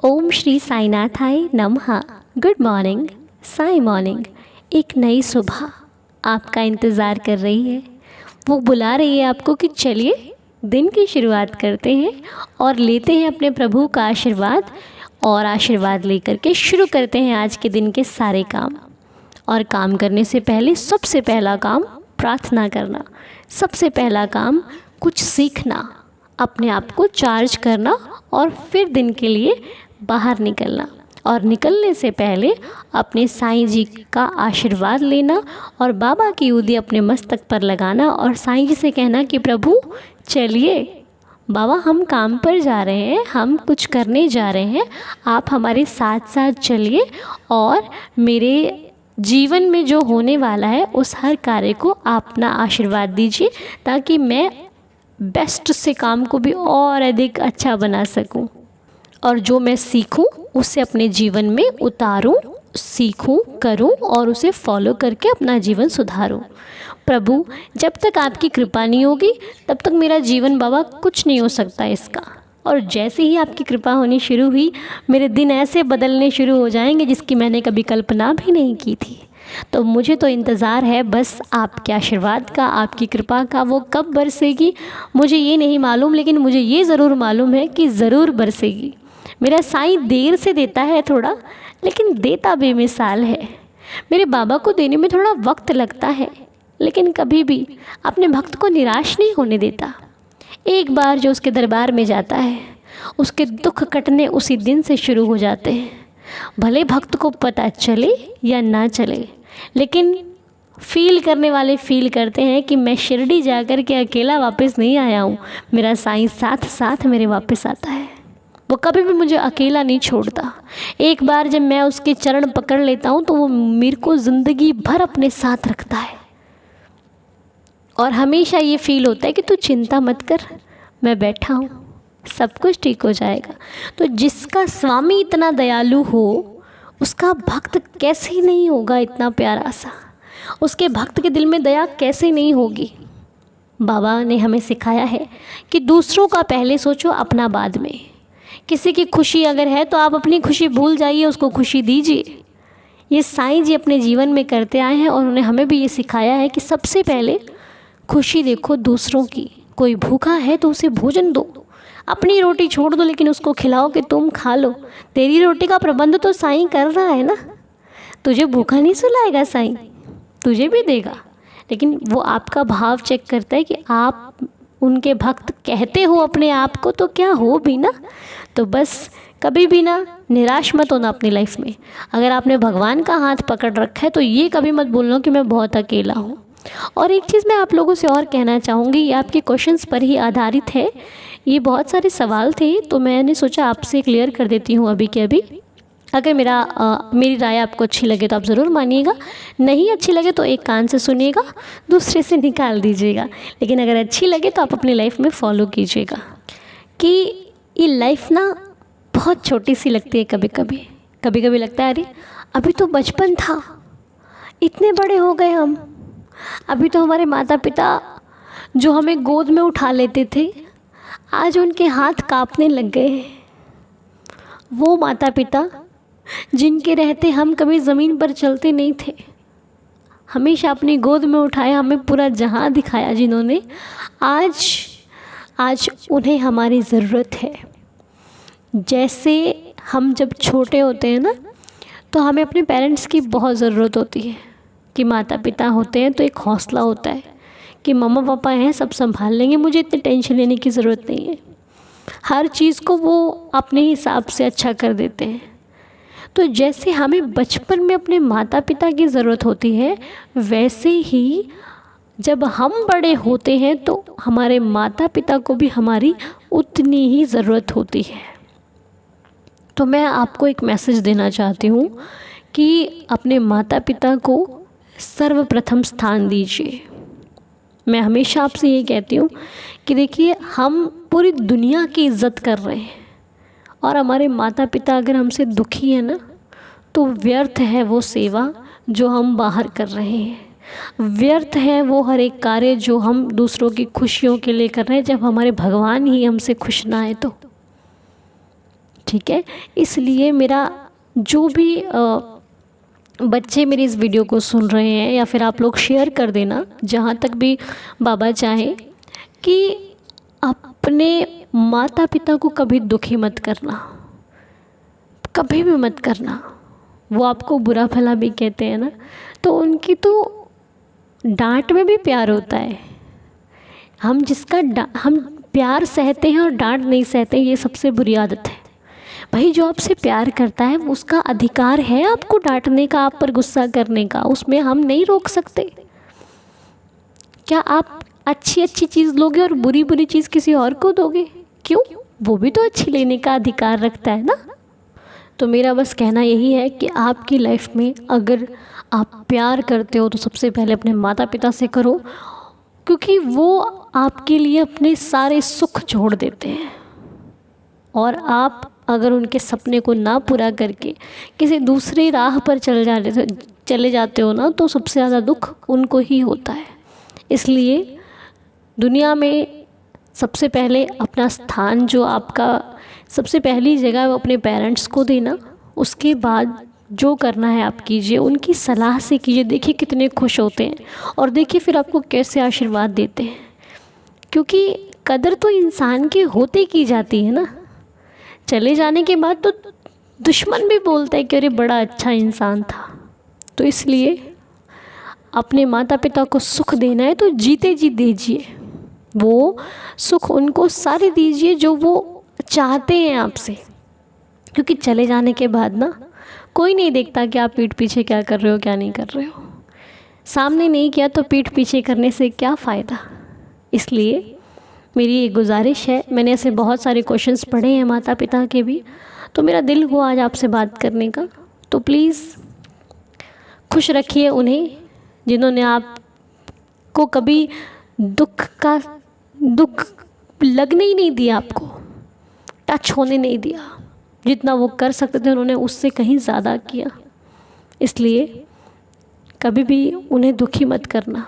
ओम श्री साईनाथाय नमः। Good morning, Sai morning. एक नई सुबह आपका इंतज़ार कर रही है। वो बुला रही है आपको कि चलिए दिन की शुरुआत करते हैं और लेते हैं अपने प्रभु का आशीर्वाद, और आशीर्वाद लेकर के शुरू करते हैं आज के दिन के सारे काम। और काम करने से पहले सबसे पहला काम प्रार्थना करना, सबसे पहला काम कुछ सीखना, अपने आप को चार्ज करना और फिर दिन के लिए बाहर निकलना। और निकलने से पहले अपने साईं जी का आशीर्वाद लेना और बाबा की उंगली अपने मस्तक पर लगाना और साईं जी से कहना कि प्रभु चलिए बाबा, हम काम पर जा रहे हैं, हम कुछ करने जा रहे हैं, आप हमारे साथ साथ चलिए और मेरे जीवन में जो होने वाला है उस हर कार्य को आप अपना आशीर्वाद दीजिए, ताकि मैं बेस्ट से काम को भी और अधिक अच्छा बना सकूं, और जो मैं सीखूं उसे अपने जीवन में उतारूं, सीखूं, करूं और उसे फॉलो करके अपना जीवन सुधारूं। प्रभु, जब तक आपकी कृपा नहीं होगी तब तक मेरा जीवन बाबा कुछ नहीं हो सकता इसका। और जैसे ही आपकी कृपा होनी शुरू हुई, मेरे दिन ऐसे बदलने शुरू हो जाएंगे जिसकी मैंने कभी कल्पना भी नहीं की थी। तो मुझे तो इंतज़ार है बस आपके आशीर्वाद का, आपकी कृपा का। वो कब बरसेगी मुझे ये नहीं मालूम, लेकिन मुझे ये ज़रूर मालूम है कि ज़रूर बरसेगी। मेरा साईं देर से देता है थोड़ा, लेकिन देता बेमिसाल है। मेरे बाबा को देने में थोड़ा वक्त लगता है, लेकिन कभी भी अपने भक्त को निराश नहीं होने देता। एक बार जो उसके दरबार में जाता है, उसके दुख कटने उसी दिन से शुरू हो जाते हैं। भले भक्त को पता चले या ना चले, लेकिन फील करने वाले फील करते हैं कि मैं शिरडी जाकर के अकेला वापस नहीं आया हूँ, मेरा साईं साथ साथ मेरे वापस आता है। वो कभी भी मुझे अकेला नहीं छोड़ता। एक बार जब मैं उसके चरण पकड़ लेता हूँ तो वो मेरे को ज़िंदगी भर अपने साथ रखता है, और हमेशा ये फील होता है कि तू चिंता मत कर, मैं बैठा हूँ, सब कुछ ठीक हो जाएगा। तो जिसका स्वामी इतना दयालु हो, उसका भक्त कैसे नहीं होगा इतना प्यारा सा, उसके भक्त के दिल में दया कैसे नहीं होगी। बाबा ने हमें सिखाया है कि दूसरों का पहले सोचो, अपना बाद में। किसी की खुशी अगर है तो आप अपनी खुशी भूल जाइए, उसको खुशी दीजिए। ये साईं जी अपने जीवन में करते आए हैं और उन्होंने हमें भी ये सिखाया है कि सबसे पहले खुशी देखो दूसरों की। कोई भूखा है तो उसे भोजन दो, अपनी रोटी छोड़ दो लेकिन उसको खिलाओ कि तुम खा लो। तेरी रोटी का प्रबंध तो साईं कर रहा है ना, तुझे भूखा नहीं सुलाएगा साईं, तुझे भी देगा। लेकिन वो आपका भाव चेक करता है कि आप उनके भक्त कहते हो अपने आप को तो क्या हो भी ना। तो बस कभी भी ना निराश मत होना अपनी लाइफ में। अगर आपने भगवान का हाथ पकड़ रखा है तो ये कभी मत बोलना कि मैं बहुत अकेला हूँ। और एक चीज़ मैं आप लोगों से और कहना चाहूँगी, ये आपके क्वेश्चंस पर ही आधारित है। ये बहुत सारे सवाल थे तो मैंने सोचा आपसे क्लियर कर देती हूँ अभी के अभी। अगर मेरी राय आपको अच्छी लगे तो आप ज़रूर मानिएगा, नहीं अच्छी लगे तो एक कान से सुनिएगा, दूसरे से निकाल दीजिएगा। लेकिन अगर अच्छी लगे तो आप अपनी लाइफ में फॉलो कीजिएगा। कि ये लाइफ ना बहुत छोटी सी लगती है कभी कभी। कभी कभी लगता है अरे अभी तो बचपन था, इतने बड़े हो गए हम। अभी तो हमारे माता पिता जो हमें गोद में उठा लेते थे, आज उनके हाथ कांपने लग गए हैं। वो माता पिता जिनके रहते हम कभी ज़मीन पर चलते नहीं थे, हमेशा अपनी गोद में उठाया, हमें पूरा जहां दिखाया, जिन्होंने आज उन्हें हमारी ज़रूरत है। जैसे हम जब छोटे होते हैं ना, तो हमें अपने पेरेंट्स की बहुत ज़रूरत होती है। कि माता पिता होते हैं तो एक हौसला होता है कि मम्मा पापा हैं, सब संभाल लेंगे, मुझे इतनी टेंशन लेने की ज़रूरत नहीं है। हर चीज़ को वो अपने हिसाब से अच्छा कर देते हैं। तो जैसे हमें बचपन में अपने माता पिता की ज़रूरत होती है, वैसे ही जब हम बड़े होते हैं तो हमारे माता पिता को भी हमारी उतनी ही ज़रूरत होती है। तो मैं आपको एक मैसेज देना चाहती हूँ कि अपने माता पिता को सर्वप्रथम स्थान दीजिए। मैं हमेशा आपसे ये कहती हूँ कि देखिए, हम पूरी दुनिया की इज़्ज़त कर रहे हैं और हमारे माता पिता अगर हमसे दुखी है ना, तो व्यर्थ है वो सेवा जो हम बाहर कर रहे हैं, व्यर्थ है वो हर एक कार्य जो हम दूसरों की खुशियों के लिए कर रहे हैं, जब हमारे भगवान ही हमसे खुश ना है तो। ठीक है। इसलिए मेरा जो भी बच्चे मेरी इस वीडियो को सुन रहे हैं, या फिर आप लोग शेयर कर देना जहाँ तक भी बाबा चाहें, कि अपने माता पिता को कभी दुखी मत करना, कभी भी मत करना। वो आपको बुरा भला भी कहते हैं ना, तो उनकी तो डांट में भी प्यार होता है। हम हम प्यार सहते हैं और डांट नहीं सहते, ये सबसे बुरी आदत है। भाई जो आपसे प्यार करता है उसका अधिकार है आपको डांटने का, आप पर गुस्सा करने का, उसमें हम नहीं रोक सकते। क्या आप अच्छी अच्छी चीज़ लोगे और बुरी बुरी चीज़ किसी और को दोगे? क्यों? वो भी तो अच्छी लेने का अधिकार रखता है ना। तो मेरा बस कहना यही है कि आपकी लाइफ में अगर आप प्यार करते हो तो सबसे पहले अपने माता पिता से करो, क्योंकि वो आपके लिए अपने सारे सुख छोड़ देते हैं। और आप अगर उनके सपने को ना पूरा करके किसी दूसरी राह पर चले जाते हो ना, तो सबसे ज़्यादा दुख उनको ही होता है। इसलिए दुनिया में सबसे पहले अपना स्थान, जो आपका सबसे पहली जगह, वो अपने पेरेंट्स को देना। उसके बाद जो करना है आप कीजिए, उनकी सलाह से कीजिए। देखिए कितने खुश होते हैं, और देखिए फिर आपको कैसे आशीर्वाद देते हैं, क्योंकि कदर तो इंसान के होते की जाती है ना। चले जाने के बाद तो दुश्मन भी बोलता है कि अरे बड़ा अच्छा इंसान था। तो इसलिए अपने माता पिता को सुख देना है तो जीते जी दीजिए, वो सुख उनको सारे दीजिए जो वो चाहते हैं आपसे। क्योंकि चले जाने के बाद ना कोई नहीं देखता कि आप पीठ पीछे क्या कर रहे हो, क्या नहीं कर रहे हो। सामने नहीं किया तो पीठ पीछे करने से क्या फ़ायदा। इसलिए मेरी एक गुजारिश है, मैंने ऐसे बहुत सारे क्वेश्चंस पढ़े हैं माता पिता के भी, तो मेरा दिल हुआ आज आपसे बात करने का। तो प्लीज़ खुश रखिए उन्हें, जिन्होंने आपको कभी दुख लगने ही नहीं दिया, आपको टच होने नहीं दिया। जितना वो कर सकते थे उन्होंने उससे कहीं ज़्यादा किया। इसलिए कभी भी उन्हें दुखी मत करना,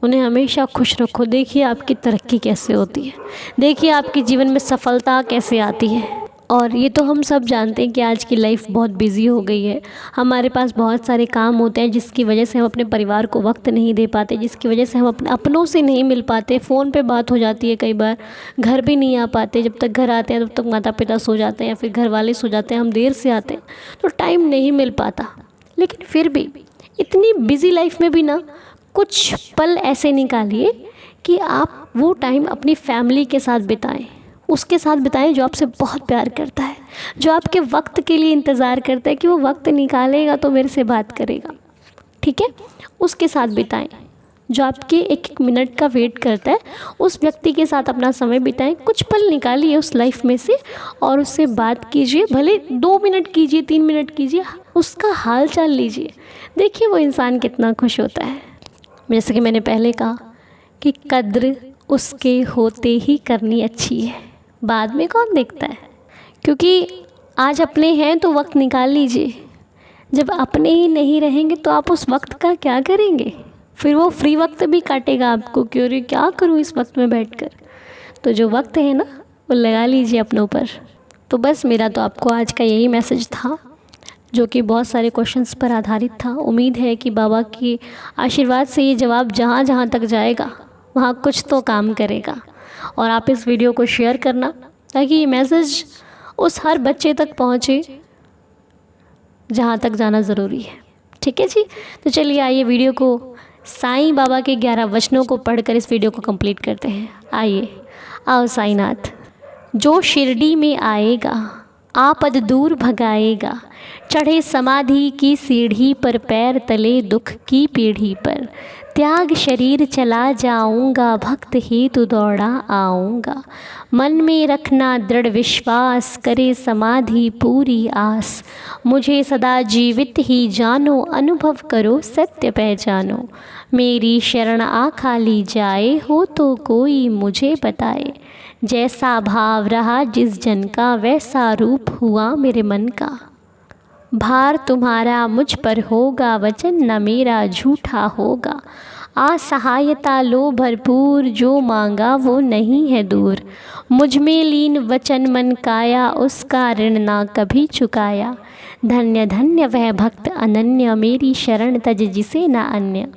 उन्हें हमेशा खुश रखो। देखिए आपकी तरक्की कैसे होती है, देखिए आपके जीवन में सफलता कैसे आती है। और ये तो हम सब जानते हैं कि आज की लाइफ बहुत बिजी हो गई है, हमारे पास बहुत सारे काम होते हैं जिसकी वजह से हम अपने परिवार को वक्त नहीं दे पाते, जिसकी वजह से हम अपने अपनों से नहीं मिल पाते। फ़ोन पे बात हो जाती है, कई बार घर भी नहीं आ पाते। जब तक घर आते हैं तब तक माता पिता सो जाते हैं या फिर घर वाले सो जाते हैं, हम देर से आते हैं तो टाइम नहीं मिल पाता। लेकिन फिर भी इतनी बिज़ी लाइफ में भी ना कुछ पल ऐसे निकालिए कि आप वो टाइम अपनी फैमिली के साथ बिताएं, उसके साथ बिताएं जो आपसे बहुत प्यार करता है, जो आपके वक्त के लिए इंतज़ार करता है कि वो वक्त निकालेगा तो मेरे से बात करेगा, ठीक है। उसके साथ बिताएं, जो आपके एक एक मिनट का वेट करता है, उस व्यक्ति के साथ अपना समय बिताएं। कुछ पल निकालिए उस लाइफ में से और उससे बात कीजिए, भले 2 मिनट कीजिए, 3 मिनट कीजिए, उसका हाल चाल लीजिए। देखिए वो इंसान कितना खुश होता है। जैसे कि मैंने पहले कहा कि कद्र उसके होते ही करनी अच्छी है, बाद में कौन देखता है। क्योंकि आज अपने हैं तो वक्त निकाल लीजिए, जब अपने ही नहीं रहेंगे तो आप उस वक्त का क्या करेंगे। फिर वो फ्री वक्त भी काटेगा आपको, क्यों रे क्या करूँ इस वक्त में बैठकर। तो जो वक्त है ना वो लगा लीजिए अपनों पर। तो बस मेरा तो आपको आज का यही मैसेज था, जो कि बहुत सारे क्वेश्चंस पर आधारित था। उम्मीद है कि बाबा की आशीर्वाद से ये जवाब जहाँ जहाँ तक जाएगा वहाँ कुछ तो काम करेगा। और आप इस वीडियो को शेयर करना ताकि ये मैसेज उस हर बच्चे तक पहुँचे जहाँ तक जाना ज़रूरी है, ठीक है जी। तो चलिए आइए वीडियो को साईं बाबा के 11 वचनों को पढ़कर इस वीडियो को कंप्लीट करते हैं। आइए, आओ साईनाथ। जो शिरडी में आएगा आपद दूर भगाएगा, चढ़े समाधि की सीढ़ी पर, पैर तले दुख की पीढ़ी पर। त्याग शरीर चला जाऊंगा, भक्त हेतु दौड़ा आऊँगा। मन में रखना दृढ़ विश्वास, करे समाधि पूरी आस। मुझे सदा जीवित ही जानो, अनुभव करो सत्य पहचानो। मेरी शरण आ खाली जाए, हो तो कोई मुझे बताए। जैसा भाव रहा जिस जन का, वैसा रूप हुआ मेरे मन का। भार तुम्हारा मुझ पर होगा, वचन न मेरा झूठा होगा। असहायता लो भरपूर, जो मांगा वो नहीं है दूर। मुझ में लीन वचन मन काया, उसका ऋण ना कभी चुकाया। धन्य धन्य वह भक्त अनन्य, मेरी शरण तज जिसे न अन्य।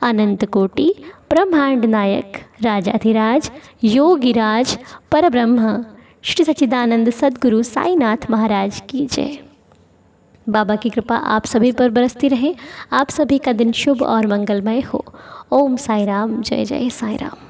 अनंत कोटि ब्रह्मांड नायक, राजाधिराज योगिराज परब्रह्म श्री सच्चिदानंद सद्गुरु साईनाथ महाराज की जय। बाबा की कृपा आप सभी पर बरसती रहे। आप सभी का दिन शुभ और मंगलमय हो। ओम साई राम, जय जय साई राम।